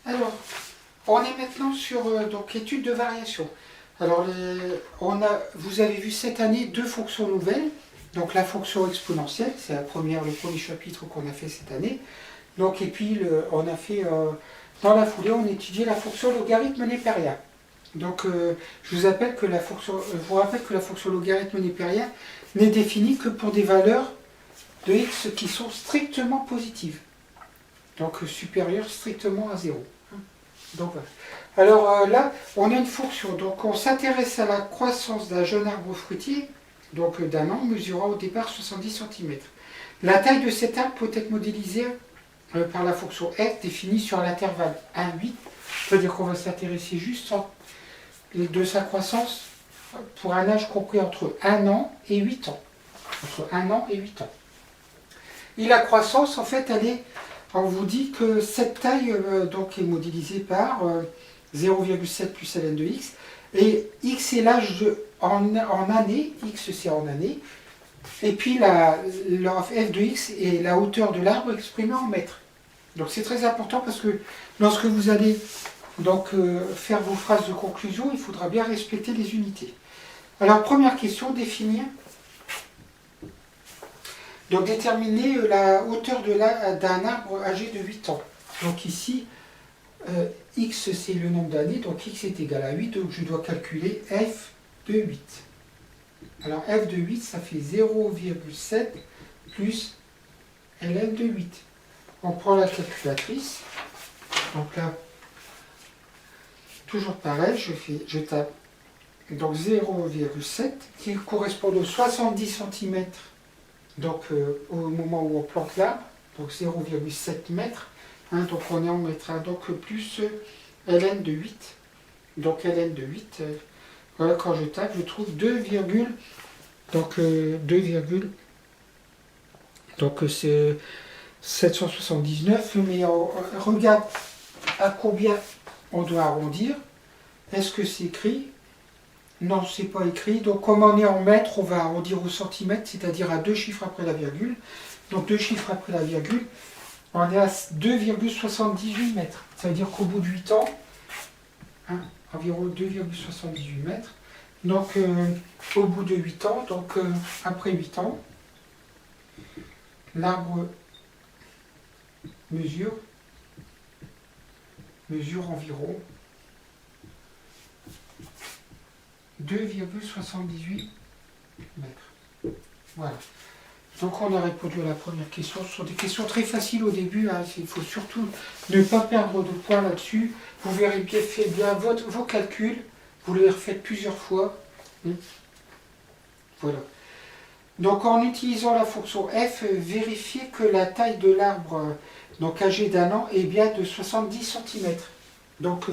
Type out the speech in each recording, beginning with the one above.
Alors, on est maintenant sur donc étude de variation. Alors, vous avez vu cette année deux fonctions nouvelles. Donc la fonction exponentielle, c'est le premier chapitre qu'on a fait cette année. Donc, et puis on a fait, dans la foulée, on étudiait la fonction logarithme népérien. Donc je vous rappelle que la fonction logarithme népérien n'est définie que pour des valeurs de x qui sont strictement positives. Donc supérieures strictement à 0. Donc voilà. Alors là, on a une fonction. Donc on s'intéresse à la croissance d'un jeune arbre fruitier, donc d'un an, mesurant au départ 70 cm. La taille de cet arbre peut être modélisée par la fonction f définie sur l'intervalle 1,8. C'est-à-dire qu'on va s'intéresser juste de sa croissance pour un âge compris entre 1 an et 8 ans. Entre 1 an et 8 ans. Et la croissance, en fait, on vous dit que cette taille donc, est modélisée par 0,7 plus ln de x. Et x est l'âge en années, x c'est en années. Et puis f de x est la hauteur de l'arbre exprimée en mètres. Donc c'est très important parce que lorsque vous allez donc, faire vos phrases de conclusion, il faudra bien respecter les unités. Alors première question, définir. Donc déterminer la hauteur d'un arbre âgé de 8 ans. Donc ici, x c'est le nombre d'années, donc x est égal à 8, donc je dois calculer f de 8. Alors f de 8, ça fait 0,7 plus ln de 8. On prend la calculatrice. Donc là, toujours pareil, je tape donc 0,7 qui correspond aux 70 cm donc, au moment où on plante l'arbre, donc 0,7 mètres. Donc on en mettra donc plus ln de 8. Donc ln de 8, voilà, quand je tape, je trouve 2, donc donc c'est 779, mais on regarde à combien on doit arrondir. Est-ce que c'est écrit? Non, c'est pas écrit. Donc comme on est en mètres, on va arrondir au centimètre, c'est-à-dire à 2 chiffres après la virgule. Donc 2 chiffres après la virgule, on est à 2,78 mètres. Ça veut dire qu'au bout de 8 ans, environ 2,78 mètres. Donc au bout de 8 ans, donc après 8 ans, l'arbre mesure environ 2,78 mètres. Voilà. Donc on a répondu à la première question. Ce sont des questions très faciles au début. Il faut surtout ne pas perdre de points là-dessus. Vous vérifiez bien vos calculs. Vous les refaites plusieurs fois. Voilà. Donc en utilisant la fonction f, vérifiez que la taille de l'arbre donc âgé d'un an est bien de 70 cm. Donc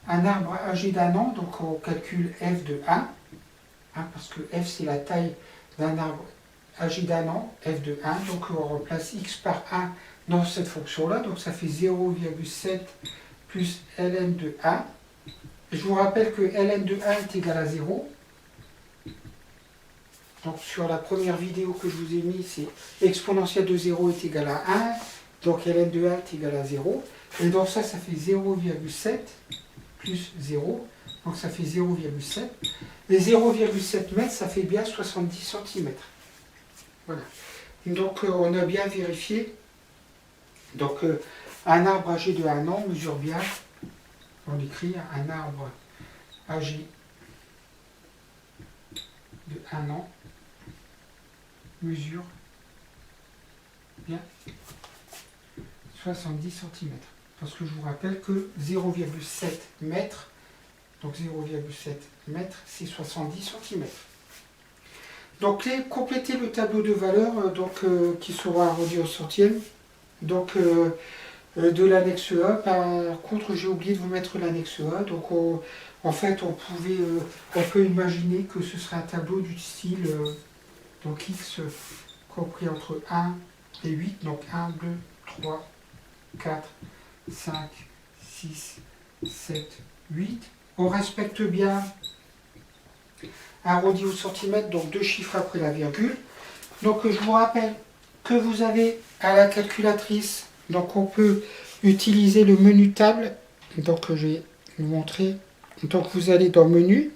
un arbre âgé d'un an, donc on calcule f de 1, parce que f c'est la taille d'un arbre âgé d'un an, f de 1, donc on remplace x par 1 dans cette fonction-là, donc ça fait 0,7 plus ln de 1. Je vous rappelle que ln de 1 est égal à 0. Donc sur la première vidéo que je vous ai mis, c'est exponentielle de 0 est égal à 1, donc ln de 1 est égal à 0. Et donc ça fait 0,7 plus 0, donc ça fait 0,7. Et 0,7 mètres, ça fait bien 70 cm. Voilà. Donc on a bien vérifié. Donc un arbre âgé de 1 an mesure bien, on écrit un arbre âgé de 1 an mesure bien 70 cm. Parce que je vous rappelle que 0,7 mètres, donc 0,7 mètres, c'est 70 cm. Donc complétez le tableau de valeurs qui sera arrondi au centième. Donc de l'annexe A. Par contre, j'ai oublié de vous mettre l'annexe A. Donc en fait, on peut imaginer que ce serait un tableau du style donc x compris entre 1 et 8. Donc 1, 2, 3, 4, 5, 6, 7, 8. On respecte bien arrondi au centimètre, donc 2 chiffres après la virgule. Donc je vous rappelle que vous avez à la calculatrice, donc on peut utiliser le menu table. Donc je vais vous montrer. Donc vous allez dans menu,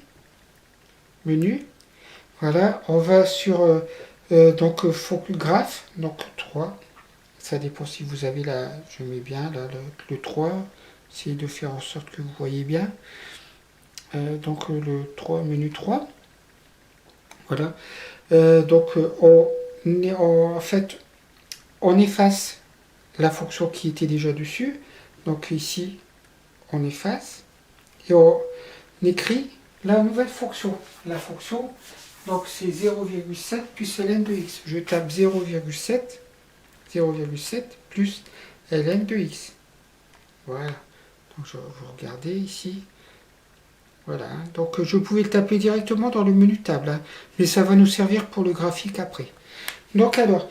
voilà, on va sur donc graphe, donc 3. Ça dépend si vous avez là, je mets bien là, le 3, essayez de faire en sorte que vous voyez bien. Donc le 3, menu 3. Voilà. Donc en fait, on efface la fonction qui était déjà dessus. Donc ici, on efface et on écrit la nouvelle fonction. La fonction, donc c'est 0,7 plus ln de x. Je tape 0,7 plus ln de x. Voilà. Donc vous regardez ici. Voilà. Donc je pouvais le taper directement dans le menu table. Hein, mais ça va nous servir pour le graphique après. Donc alors,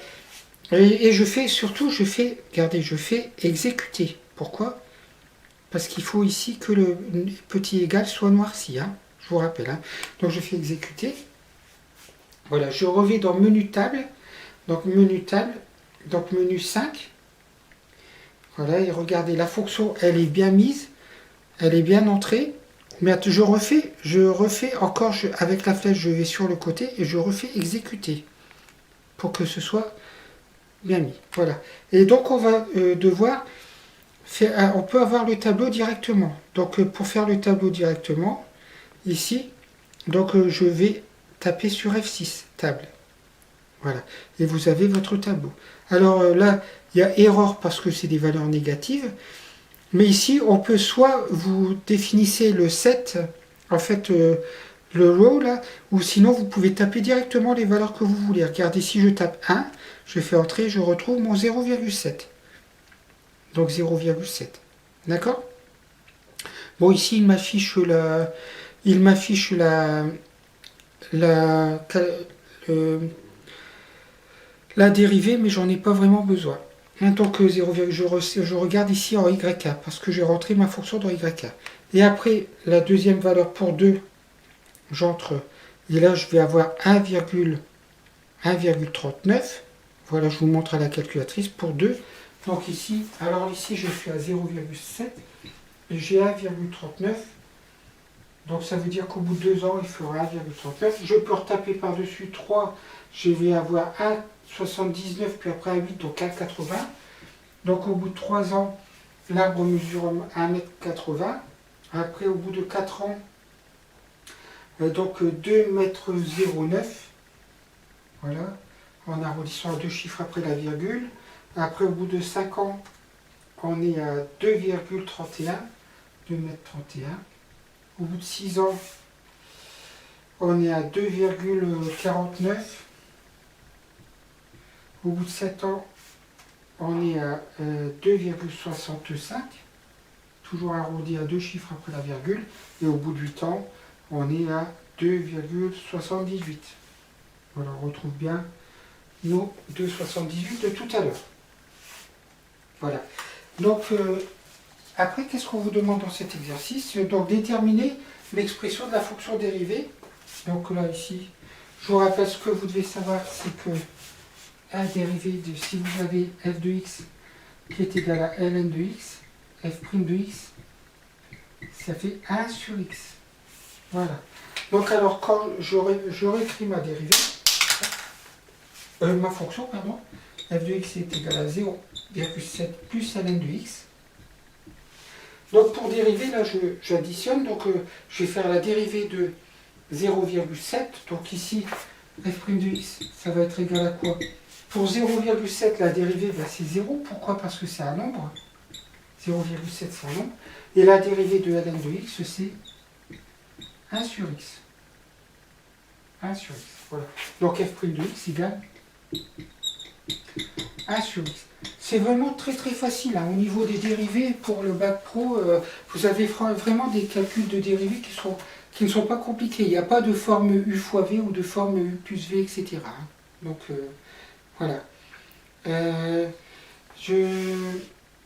et je fais surtout, regardez, je fais exécuter. Pourquoi? Parce qu'il faut ici que le petit égal soit noirci. Hein, je vous rappelle. Hein. Donc je fais exécuter. Voilà, je reviens dans menu table. Donc menu table. Donc menu 5. Voilà, et regardez, la fonction, elle est bien mise. Elle est bien entrée. Mais je refais encore, avec la flèche, je vais sur le côté et je refais exécuter. Pour que ce soit bien mis. Voilà. Et donc on va devoir faire, on peut avoir le tableau directement. Donc pour faire le tableau directement, ici, donc je vais taper sur F6, table. Voilà. Et vous avez votre tableau. Alors là, il y a erreur parce que c'est des valeurs négatives. Mais ici, on peut soit vous définissez le set, en fait, le row là, ou sinon vous pouvez taper directement les valeurs que vous voulez. Regardez, si je tape 1, je fais entrer, je retrouve mon 0,7. Donc 0,7. D'accord? Bon, ici, il m'affiche la dérivée, mais j'en ai pas vraiment besoin. Donc 0, je regarde ici en YK, parce que j'ai rentré ma fonction dans YK. Et après, la deuxième valeur pour 2, j'entre, et là, je vais avoir 1,39. Voilà, je vous montre à la calculatrice pour 2. Donc ici, alors ici, je suis à 0,7 et j'ai 1,39. Donc ça veut dire qu'au bout de 2 ans, il fera 1,39. Je peux retaper par-dessus 3, je vais avoir 1,79, puis après 8, donc 1,80. Donc au bout de 3 ans, l'arbre mesure 1,80 m. Après, au bout de 4 ans, donc 2,09 m. Voilà, en arrondissant à 2 chiffres après la virgule. Après, au bout de 5 ans, on est à 2,31 m. Au bout de 6 ans, on est à 2,49. Au bout de 7 ans, on est à 2,65. Toujours arrondi à 2 chiffres après la virgule. Et au bout de 8 ans, on est à 2,78. Voilà, on retrouve bien nos 2,78 de tout à l'heure. Voilà. Donc, après, qu'est-ce qu'on vous demande dans cet exercice? Donc, déterminer l'expression de la fonction dérivée. Donc là, ici, je vous rappelle ce que vous devez savoir, c'est que la dérivée de, si vous avez f de x qui est égal à ln de x, f' de x, ça fait 1 sur x. Voilà. Donc alors, quand j'aurai écrit ma dérivée, ma fonction, pardon, f de x est égal à 0,7 plus ln de x. Donc pour dériver, là, j'additionne, donc je vais faire la dérivée de 0,7, donc ici, f' de x, ça va être égal à quoi? Pour 0,7, la dérivée, ben, c'est 0. Pourquoi? Parce que c'est un nombre. 0,7, c'est un nombre. Et la dérivée de ln de x, c'est 1 sur x. 1 sur x, voilà. Donc f' de x égale 1 sur x. C'est vraiment très très facile. Hein. Au niveau des dérivés, pour le bac pro, vous avez vraiment des calculs de dérivés qui ne sont pas compliqués. Il n'y a pas de forme u fois v ou de forme u plus v, etc. Hein. Donc, voilà.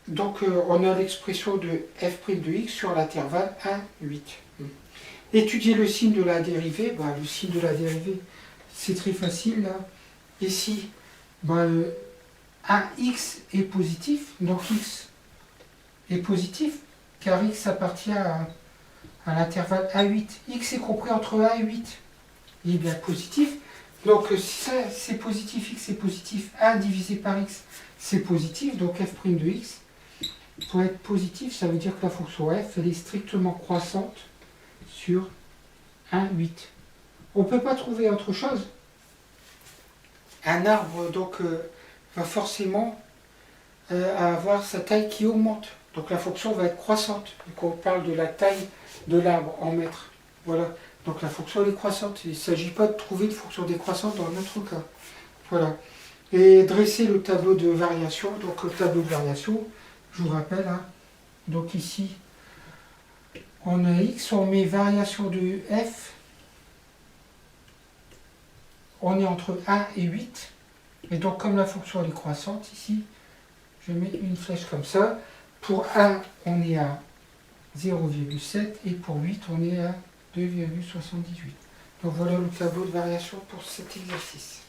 Donc, on a l'expression de f' de x sur l'intervalle 1, 8. Étudier le signe de la dérivée. Ben, le signe de la dérivée, c'est très facile. Là. Ici, ben, un x est positif, donc x est positif, car x appartient à l'intervalle A8. X est compris entre A et 8. Il est bien positif. Donc si c'est positif, x est positif, 1 divisé par x, c'est positif. Donc f' de x, pour être positif, ça veut dire que la fonction f, elle est strictement croissante sur 1, 8. On ne peut pas trouver autre chose. Un arbre donc va forcément avoir sa taille qui augmente. Donc la fonction va être croissante. Donc on parle de la taille de l'arbre en mètres. Voilà. Donc la fonction elle est croissante. Il ne s'agit pas de trouver une fonction décroissante dans notre cas. Voilà. Et dresser le tableau de variation. Donc le tableau de variation, je vous rappelle, hein, donc ici, on a x, on met variation de f, on est entre 1 et 8. Et donc comme la fonction elle est croissante ici, je mets une flèche comme ça. Pour 1, on est à 0,7 et pour 8, on est à 2,78. Donc voilà le tableau de variation pour cet exercice.